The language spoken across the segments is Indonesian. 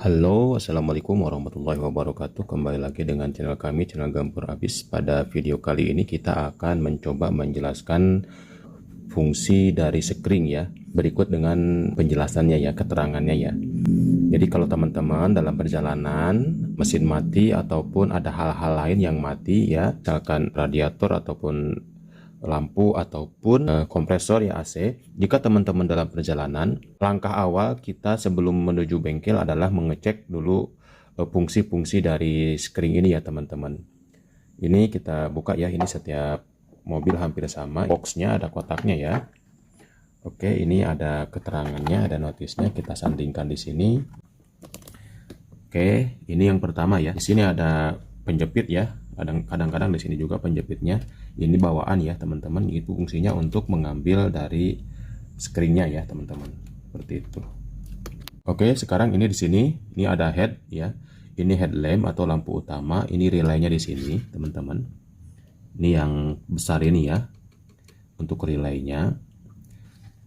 Halo, Assalamualaikum warahmatullahi wabarakatuh. Kembali lagi dengan channel kami, channel Gampur Abis. Pada video kali ini kita akan mencoba menjelaskan fungsi dari sekring ya. Berikut dengan penjelasannya ya, keterangannya ya. Jadi kalau teman-teman dalam perjalanan mesin mati ataupun ada hal-hal lain yang mati ya, misalkan radiator ataupun lampu ataupun kompresor ya AC. Jika teman-teman dalam perjalanan, langkah awal kita sebelum menuju bengkel adalah mengecek dulu fungsi-fungsi dari sekring ini ya teman-teman. Ini kita buka ya, ini setiap mobil hampir sama, boxnya ada kotaknya ya. Oke, ini ada keterangannya, ada notisnya, kita sandingkan di sini. Oke, ini yang pertama ya. Di sini ada penjepit ya. Kadang-kadang di sini juga penjepitnya. Ini bawaan ya teman-teman. Itu fungsinya untuk mengambil dari skringnya ya teman-teman. Seperti itu. Oke, sekarang ini di sini. Ini ada head ya. Ini headlamp atau lampu utama. Ini relaynya di sini teman-teman. Ini yang besar ini ya. Untuk relaynya.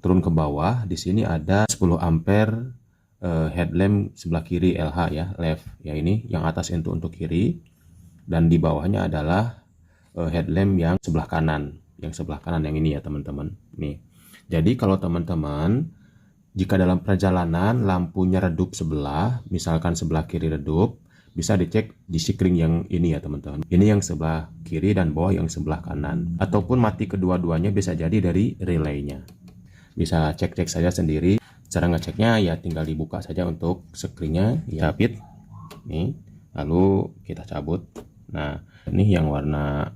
Turun ke bawah. Di sini ada 10 ampere. Headlamp sebelah kiri LH ya, left ya, ini yang atas itu untuk kiri, dan di bawahnya adalah headlamp yang sebelah kanan, yang ini ya teman-teman. Nih, jadi kalau teman-teman jika dalam perjalanan lampunya redup sebelah, misalkan sebelah kiri redup, bisa dicek di sekring yang ini ya teman-teman. Ini yang sebelah kiri dan bawah yang sebelah kanan, ataupun mati kedua-duanya, bisa jadi dari relaynya. Bisa cek-cek saja sendiri. Cara ngeceknya ya tinggal dibuka saja untuk sekringnya, ya capit nih, lalu kita cabut. Nah, ini yang warna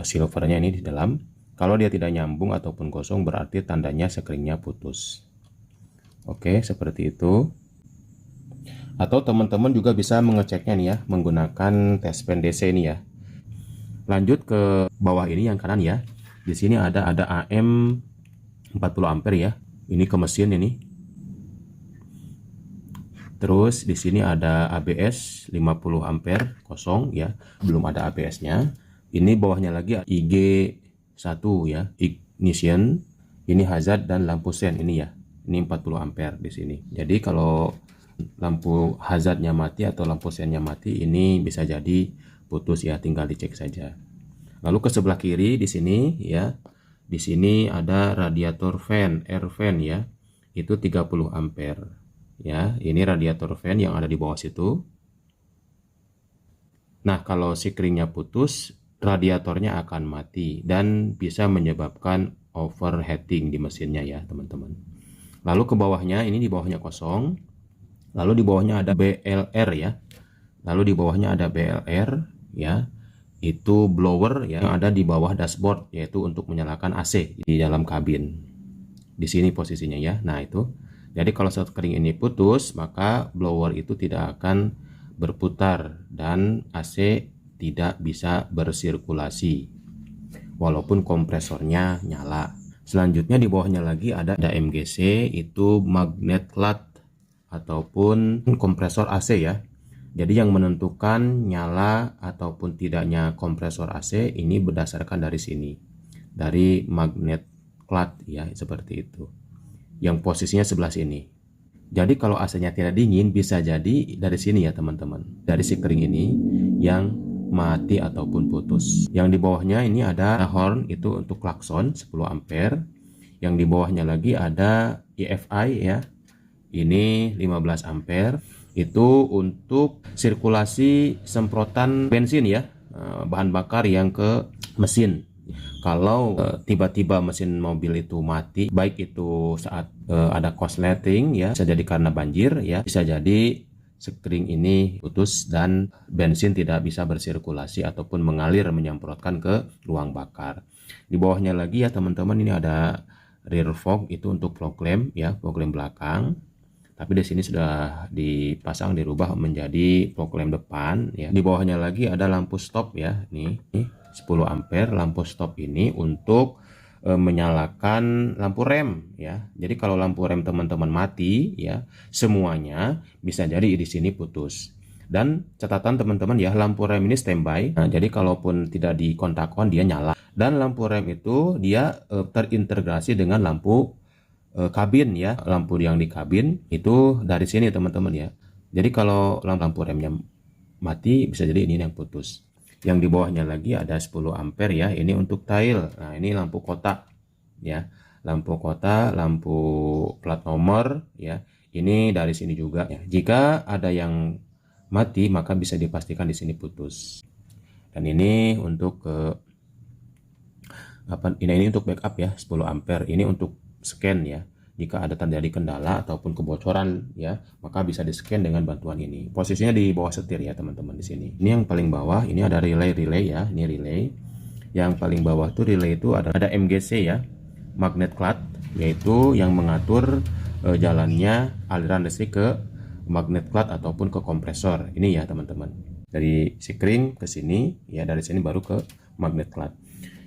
silvernya ini di dalam. Kalau dia tidak nyambung ataupun kosong, berarti tandanya sekringnya putus. Oke, seperti itu. Atau teman-teman juga bisa mengeceknya nih ya, menggunakan tes pen DC ini ya. Lanjut ke bawah ini yang kanan ya. Di sini ada AM 40 ampere ya. Ini ke mesin ini. Terus di sini ada ABS 50 ampere kosong ya, belum ada ABS-nya. Ini bawahnya lagi IG1 ya, ignition. Ini hazard dan lampu sen ini ya. Ini 40 ampere di sini. Jadi kalau lampu hazardnya mati atau lampu sennya mati, ini bisa jadi putus ya, tinggal dicek saja. Lalu ke sebelah kiri di sini ya. Di sini ada radiator fan, air fan ya. Itu 30 ampere. Ya, ini radiator fan yang ada di bawah situ. Nah, kalau sekringnya putus, radiatornya akan mati dan bisa menyebabkan overheating di mesinnya ya, teman-teman. Lalu ke bawahnya, ini di bawahnya kosong. Lalu di bawahnya ada BLR ya. Lalu di bawahnya ada BLR ya. Itu blower ya, yang ada di bawah dashboard, yaitu untuk menyalakan AC di dalam kabin. Di sini posisinya ya. Nah, itu. Jadi kalau sekring ini putus, maka blower itu tidak akan berputar dan AC tidak bisa bersirkulasi walaupun kompresornya nyala. Selanjutnya di bawahnya lagi ada MGC, itu magnet clutch ataupun kompresor AC ya. Jadi yang menentukan nyala ataupun tidaknya kompresor AC ini berdasarkan dari sini, dari magnet clutch ya, seperti itu. Yang posisinya sebelah sini. Jadi kalau AC-nya tidak dingin, bisa jadi dari sini ya teman-teman, dari sekring ini yang mati ataupun putus. Yang di bawahnya ini ada horn, itu untuk klakson 10 ampere. Yang di bawahnya lagi ada EFI ya. Ini 15 ampere. Itu untuk sirkulasi semprotan bensin ya, bahan bakar yang ke mesin. Kalau tiba-tiba mesin mobil itu mati, baik itu saat ada korsleting ya, bisa jadi karena banjir ya, bisa jadi sekring ini putus dan bensin tidak bisa bersirkulasi ataupun mengalir menyemprotkan ke ruang bakar. Di bawahnya lagi ya teman-teman, ini ada rear fog, itu untuk fog lamp ya, fog lamp belakang. Tapi di sini sudah dipasang, dirubah menjadi fog lamp depan ya. Di bawahnya lagi ada lampu stop ya, nih 10 ampere lampu stop ini untuk menyalakan lampu rem ya. Jadi kalau lampu rem teman-teman mati ya, semuanya bisa jadi di sini putus. Dan catatan teman-teman ya, lampu rem ini standby. Nah, jadi kalaupun tidak dikontak on, dia nyala. Dan lampu rem itu dia terintegrasi dengan lampu kabin ya, lampu yang di kabin itu dari sini teman-teman ya. Jadi kalau lampu remnya mati, bisa jadi ini yang putus. Yang di bawahnya lagi ada 10 ampere ya, ini untuk tile. Nah, ini lampu kotak ya. Lampu kotak, lampu plat nomor ya. Ini dari sini juga ya. Jika ada yang mati, maka bisa dipastikan di sini putus. Dan ini untuk ini untuk backup ya, 10 ampere. Ini untuk scan ya. Jika ada terjadi kendala ataupun kebocoran ya, maka bisa di-scan dengan bantuan ini. Posisinya di bawah setir ya, teman-teman di sini. Ini yang paling bawah, ini ada relay ya, ini relay. Yang paling bawah tuh relay itu ada MGC ya, magnet cloth, yaitu yang mengatur jalannya aliran listrik ke magnet cloth ataupun ke kompresor. Ini ya, teman-teman. Dari sikring ke sini ya, dari sini baru ke magnet cloth.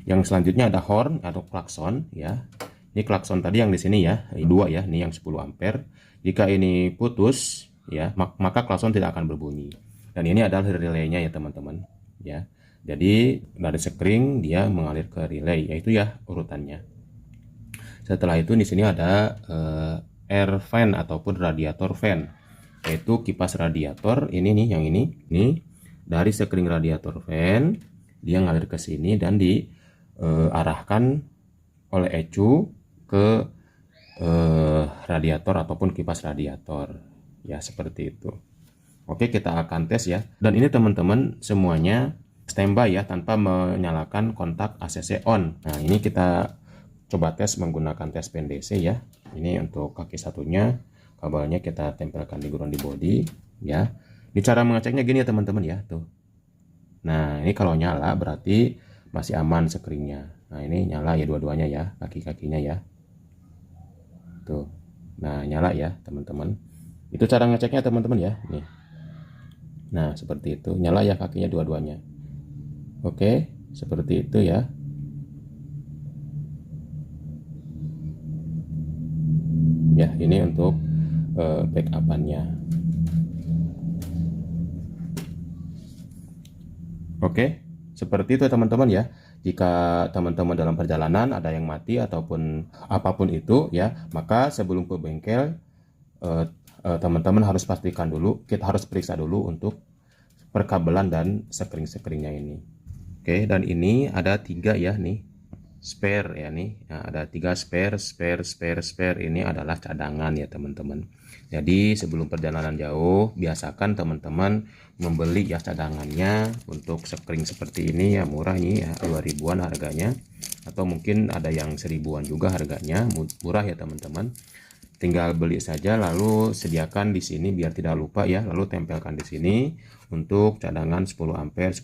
Yang selanjutnya ada horn atau klakson ya. Ini klakson tadi yang di sini ya, dua ya, ini yang 10 ampere. Jika ini putus ya, maka klakson tidak akan berbunyi. Dan ini adalah relaynya ya, teman-teman ya. Jadi dari sekring dia mengalir ke relay, yaitu ya urutannya. Setelah itu di sini ada air fan ataupun radiator fan, yaitu kipas radiator. Ini nih yang ini dari sekring radiator fan dia ngalir ke sini dan diarahkan oleh ecu ke radiator ataupun kipas radiator ya, seperti itu. Oke, kita akan tes ya. Dan ini teman-teman semuanya standby ya, tanpa menyalakan kontak ACC on. Nah, ini kita coba tes menggunakan tes PNDC ya. Ini untuk kaki satunya, kabelnya kita tempelkan di ground di body ya. Ini cara mengeceknya gini ya, teman-teman ya, tuh. Nah, ini kalau nyala berarti masih aman sekringnya. Nah, ini nyala ya dua-duanya ya, kaki-kakinya ya. Tuh. Nah, nyala ya, teman-teman. Itu cara ngeceknya, teman-teman ya. Nih. Nah, seperti itu. Nyala ya kakinya dua-duanya. Oke, seperti itu ya. Ya, ini untuk backup-annya. Oke, seperti itu ya, teman-teman ya. Jika teman-teman dalam perjalanan ada yang mati ataupun apapun itu ya, maka sebelum ke bengkel teman-teman harus pastikan dulu, kita harus periksa dulu untuk perkabelan dan sekring-sekringnya ini. Oke, dan ini ada 3 ya nih, spare ya nih. Nah, ada 3 spare. Ini adalah cadangan ya, teman-teman. Jadi sebelum perjalanan jauh, biasakan teman-teman membeli ya cadangannya. Untuk sekring seperti ini ya murah nih ya, 2000-an harganya, atau mungkin ada yang 1000-an juga harganya, murah ya, teman-teman. Tinggal beli saja lalu sediakan di sini biar tidak lupa ya, lalu tempelkan di sini untuk cadangan 10 ampere,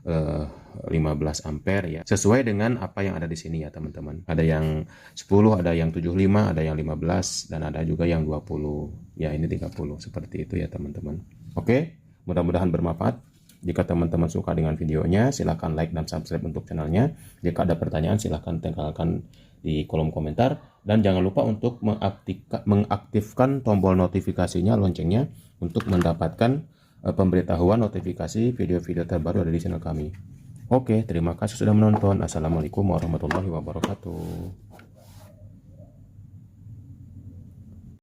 15 ampere ya, sesuai dengan apa yang ada di sini ya, teman-teman. Ada yang 10, ada yang 75, ada yang 15, dan ada juga yang 20 ya, ini 30, seperti itu ya, teman-teman. Oke, mudah-mudahan bermanfaat. Jika teman-teman suka dengan videonya, silahkan like dan subscribe untuk channelnya. Jika ada pertanyaan, silahkan tinggalkan di kolom komentar, dan jangan lupa untuk mengaktifkan tombol notifikasinya, loncengnya, untuk mendapatkan pemberitahuan notifikasi video-video terbaru dari channel kami. Oke, terima kasih sudah menonton. Assalamualaikum warahmatullahi wabarakatuh.